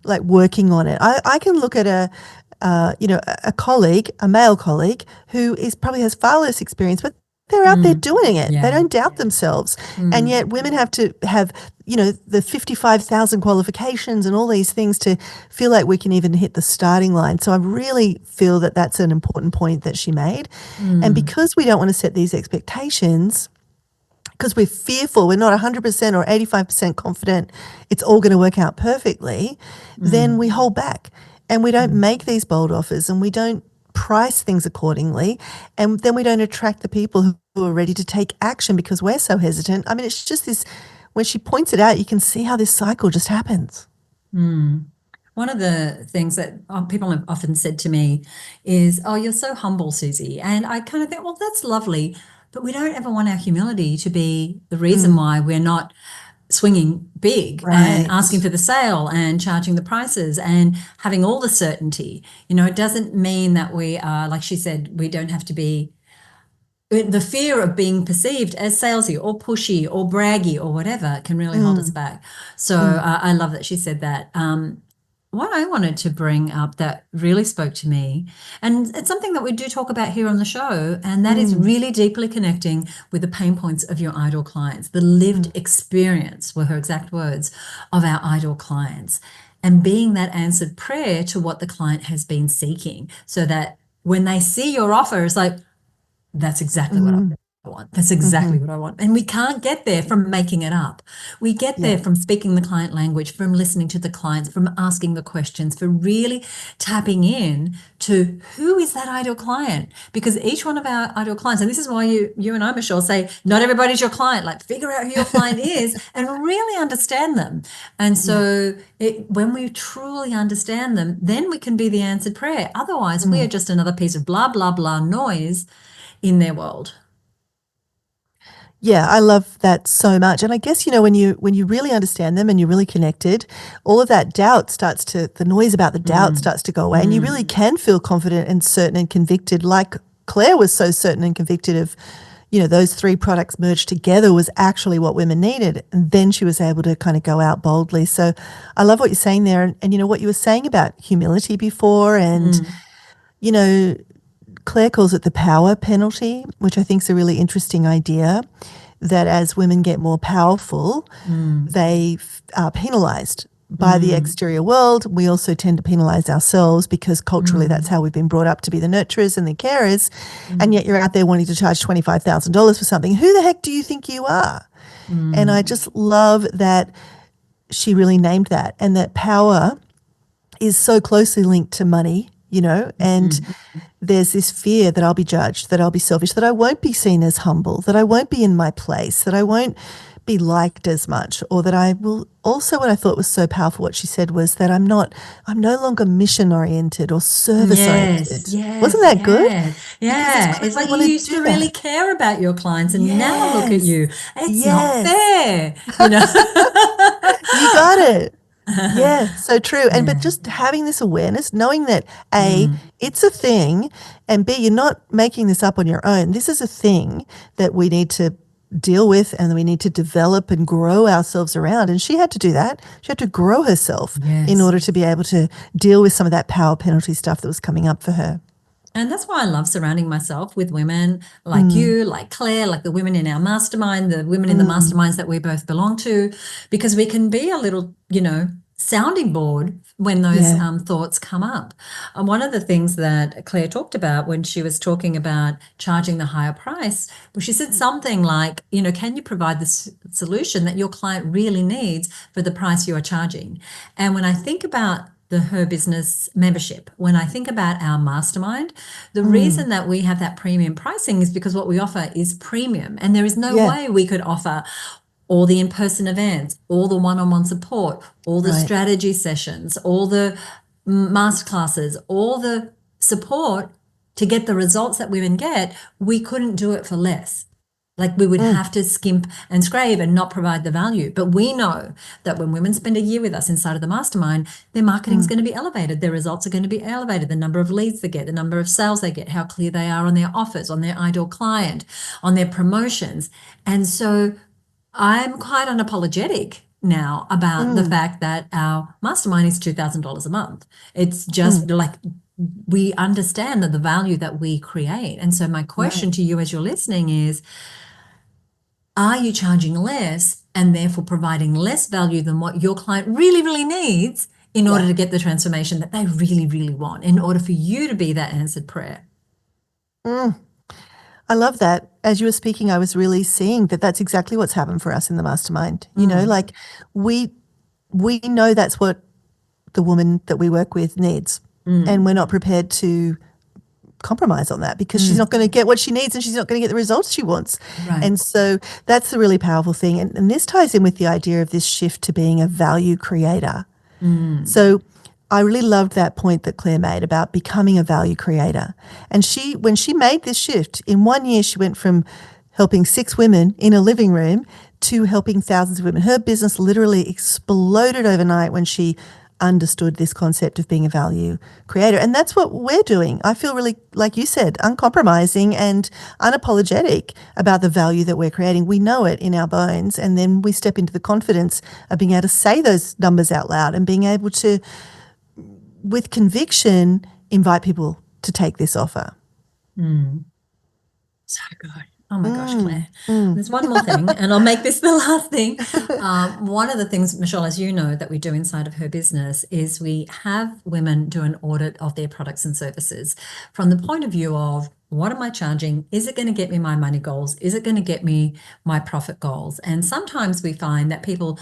like working on it. I can look at a colleague, a male colleague who probably has far less experience, but they're out there doing it. They don't doubt themselves. And yet women have to have, the 55,000 qualifications and all these things to feel like we can even hit the starting line. So I really feel that that's an important point that she made. And because we don't want to set these expectations, because we're fearful, we're not 100% or 85% confident it's all going to work out perfectly, then we hold back and we don't make these bold offers and we don't price things accordingly, and then we don't attract the people who are ready to take action because we're so hesitant. I mean, it's just this, when she points it out, you can see how this cycle just happens. One of the things that people have often said to me is, oh, you're so humble, Suzi. And I kind of think, well, that's lovely, but we don't ever want our humility to be the reason why we're not swinging big and asking for the sale and charging the prices and having all the certainty. It doesn't mean that we are, like she said, we don't have to be, the fear of being perceived as salesy or pushy or braggy or whatever can really hold us back. So I love that she said that. What I wanted to bring up that really spoke to me, and it's something that we do talk about here on the show, and that is really deeply connecting with the pain points of your ideal clients, the lived experience, were her exact words, of our ideal clients, and being that answered prayer to what the client has been seeking, so that when they see your offer, it's like, that's exactly what I want. That's exactly what I want. And we can't get there from making it up. We get there from speaking the client language, from listening to the clients, from asking the questions, for really tapping in to who is that ideal client. Because each one of our ideal clients, and this is why you and I, Michelle, say not everybody's your client. Like, figure out who your client is and really understand them. And so when we truly understand them, then we can be the answered prayer. Otherwise, we are just another piece of blah, blah, blah noise in their world. Yeah, I love that so much. And I guess, when you really understand them and you're really connected, all of that doubt the noise about the doubt starts to go away, and you really can feel confident and certain and convicted, like Claire was so certain and convicted of, those three products merged together was actually what women needed. And then she was able to kind of go out boldly. So I love what you're saying there. And what you were saying about humility before, and, Claire calls it the power penalty, which I think is a really interesting idea, that as women get more powerful, they are penalised by the exterior world. We also tend to penalise ourselves because culturally that's how we've been brought up, to be the nurturers and the carers, and yet you're out there wanting to charge $25,000 for something. Who the heck do you think you are? And I just love that she really named that, and that power is so closely linked to money, and there's this fear that I'll be judged, that I'll be selfish, that I won't be seen as humble, that I won't be in my place, that I won't be liked as much, or that I will also, what I thought was so powerful, what she said was that I'm no longer mission oriented or service oriented. Wasn't that good? Yeah. It's like you used to really care about your clients, and now look at you. It's not fair. You got it. Yeah, so true. And but just having this awareness, knowing that A, it's a thing, and B, you're not making this up on your own. This is a thing that we need to deal with, and we need to develop and grow ourselves around. And she had to do that. She had to grow herself in order to be able to deal with some of that power penalty stuff that was coming up for her. And that's why I love surrounding myself with women like you, like Claire, like the women in our mastermind, the women in the masterminds that we both belong to, because we can be a little, sounding board when those thoughts come up. And one of the things that Claire talked about when she was talking about charging the higher price, well, she said something like, can you provide the solution that your client really needs for the price you are charging? And when I think about her business membership, when I think about our mastermind, the reason that we have that premium pricing is because what we offer is premium, and there is no way we could offer all the in-person events, all the one-on-one support, all the strategy sessions, all the masterclasses, all the support to get the results that women get. We couldn't do it for less. Like we would have to skimp and scrape and not provide the value. But we know that when women spend a year with us inside of the mastermind, their marketing is going to be elevated. Their results are going to be elevated. The number of leads they get, the number of sales they get, how clear they are on their offers, on their ideal client, on their promotions. And so I'm quite unapologetic now about the fact that our mastermind is $2,000 a month. It's just like we understand that the value that we create. And so my question to you as you're listening is, are you charging less and therefore providing less value than what your client really, really needs in order to get the transformation that they really, really want, in order for you to be that answered prayer? I love that. As you were speaking, I was really seeing that that's exactly what's happened for us in the mastermind. Like we know that's what the woman that we work with needs, and we're not prepared to compromise on that because she's not going to get what she needs, and she's not going to get the results she wants. And so that's the really powerful thing. And this ties in with the idea of this shift to being a value creator. So I really loved that point that Claire made about becoming a value creator. And when she made this shift, in 1 year she went from helping 6 women in a living room to helping thousands of women. Her business literally exploded overnight when she understood this concept of being a value creator. And that's what we're doing. I feel really, like you said, uncompromising and unapologetic about the value that we're creating. We know it in our bones, and then we step into the confidence of being able to say those numbers out loud and being able to, with conviction, invite people to take this offer. So good. Oh my gosh, Claire. There's one more thing, and I'll make this the last thing. One of the things, Michelle, as you know, that we do inside of her business is we have women do an audit of their products and services from the point of view of, what am I charging? Is it going to get me my money goals? Is it going to get me my profit goals? And sometimes we find that people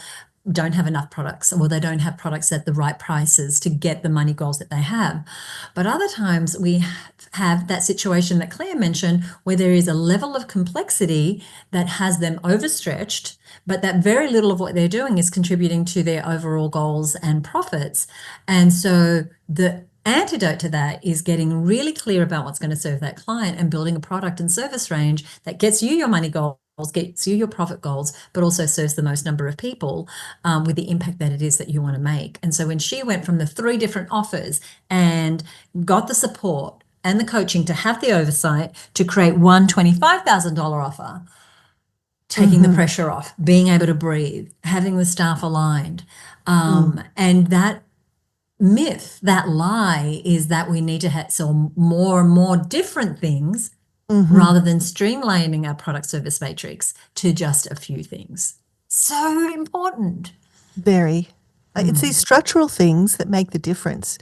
don't have enough products, or they don't have products at the right prices to get the money goals that they have. But other times we have that situation that Claire mentioned, where there is a level of complexity that has them overstretched, but that very little of what they're doing is contributing to their overall goals and profits. And so the antidote to that is getting really clear about what's going to serve that client and building a product and service range that gets you your money goals, gets you your profit goals, but also serves the most number of people with the impact that it is that you want to make. And so when she went from the 3 different offers and got the support and the coaching to have the oversight to create one $25,000 offer, taking the pressure off, being able to breathe, having the staff aligned, and that myth, that lie is that we need to sell more and more different things rather than streamlining our product service matrix to just a few things. So important. Very. It's these structural things that make the difference.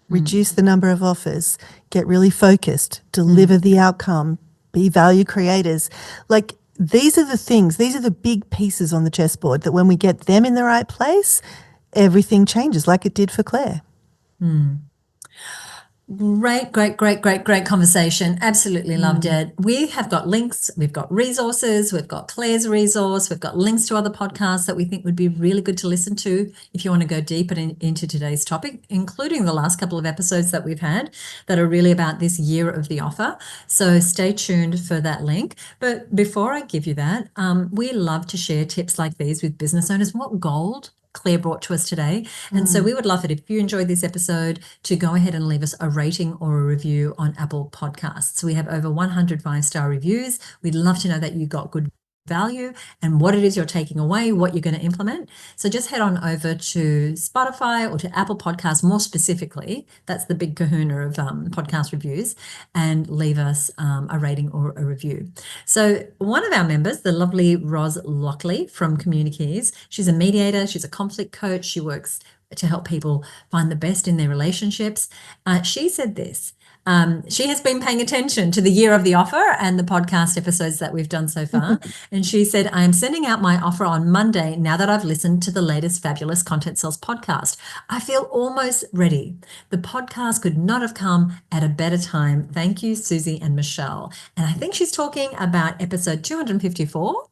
Reduce the number of offers, get really focused, deliver the outcome, be value creators. Like, these are the things, these are the big pieces on the chessboard that when we get them in the right place, everything changes like it did for Claire. Great conversation. Absolutely loved it. We have got links, we've got resources, we've got Claire's resource, we've got links to other podcasts that we think would be really good to listen to if you want to go deeper into today's topic, including the last couple of episodes that we've had that are really about this year of the offer. So stay tuned for that link. But before I give you that, we love to share tips like these with business owners. What gold Claire brought to us today. And so we would love it if you enjoyed this episode to go ahead and leave us a rating or a review on Apple Podcasts. We have over 100 5-star reviews. We'd love to know that you got good value and what it is you're taking away, what you're going to implement. So just head on over to Spotify or to Apple Podcasts more specifically. That's the big kahuna of podcast reviews, and leave us a rating or a review. So one of our members, the lovely Roz Lockley from Communiques, she's a mediator, she's a conflict coach, she works to help people find the best in their relationships. She said this. She has been paying attention to the year of the offer and the podcast episodes that we've done so far. And she said, I am sending out my offer on Monday now that I've listened to the latest Fabulous Content Sales podcast. I feel almost ready. The podcast could not have come at a better time. Thank you, Suzi and Michelle. And I think she's talking about episode 254.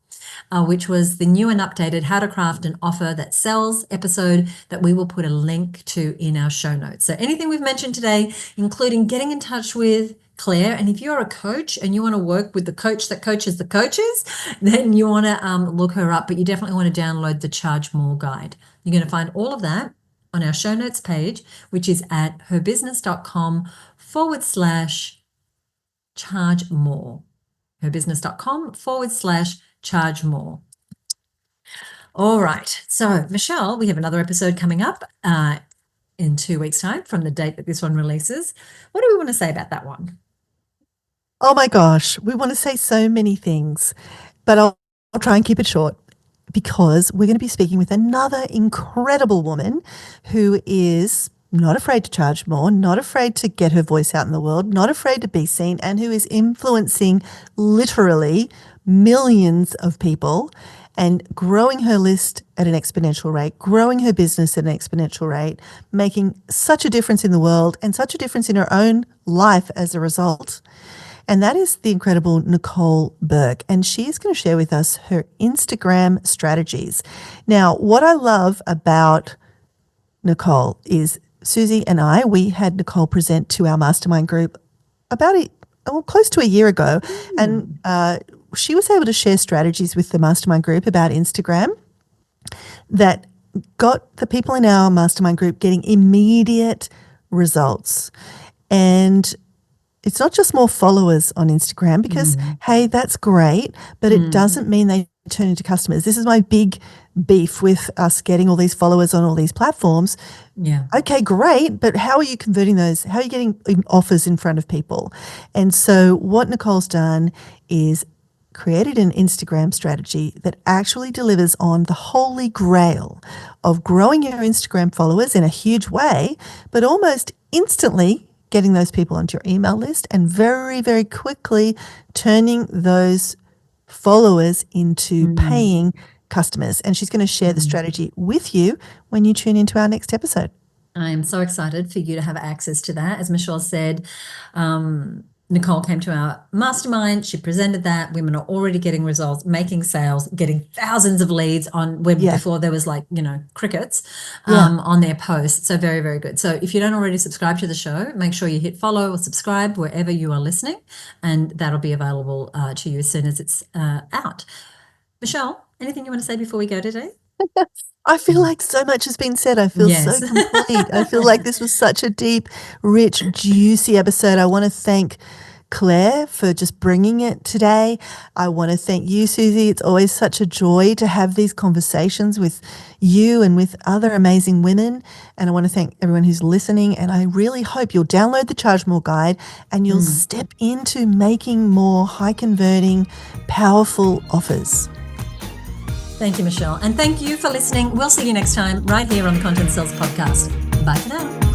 Which was the new and updated How to Craft an Offer That Sells episode that we will put a link to in our show notes. So anything we've mentioned today, including getting in touch with Claire, and if you're a coach and you want to work with the coach that coaches the coaches, then you want to look her up, but you definitely want to download the Charge More guide. You're going to find all of that on our show notes page, which is at herbusiness.com/charge more. herbusiness.com/charge more. All right. So, Michelle, we have another episode coming up in 2 weeks' time from the date that this one releases. What do we want to say about that one? Oh my gosh, we want to say so many things, but I'll try and keep it short because we're going to be speaking with another incredible woman who is not afraid to charge more, not afraid to get her voice out in the world, not afraid to be seen, and who is influencing literally millions of people and growing her list at an exponential rate, growing her business at an exponential rate, making such a difference in the world and such a difference in her own life as a result. And that is the incredible Nicole Burke. And she is going to share with us her Instagram strategies. Now, what I love about Nicole is Suzi and we had Nicole present to our mastermind group about close to a year ago. And she was able to share strategies with the mastermind group about Instagram that got the people in our mastermind group getting immediate results. And it's not just more followers on Instagram because, hey, that's great, but it doesn't mean they turn into customers. This is my big beef with us getting all these followers on all these platforms. Yeah. Okay, great, but how are you converting those? How are you getting offers in front of people? And so what Nicole's done is created an Instagram strategy that actually delivers on the holy grail of growing your Instagram followers in a huge way, but almost instantly getting those people onto your email list and very, very quickly turning those followers into paying customers. And she's going to share the strategy with you when you tune into our next episode. I am so excited for you to have access to that. As Michelle said, Nicole came to our mastermind. She presented that. Women are already getting results, making sales, getting thousands of leads on web before there was crickets on their posts. So very, very good. So if you don't already subscribe to the show, make sure you hit follow or subscribe wherever you are listening, and that'll be available to you as soon as it's out. Michelle, anything you want to say before we go today? I feel like so much has been said. I feel so complete. I feel like this was such a deep, rich, juicy episode. I want to thank Claire for just bringing it today. I want to thank you, Suzi. It's always such a joy to have these conversations with you and with other amazing women. And I want to thank everyone who's listening. And I really hope you'll download the Charge More guide and you'll step into making more high converting, powerful offers. Thank you, Michelle. And thank you for listening. We'll see you next time right here on the Content Sells podcast. Bye for now.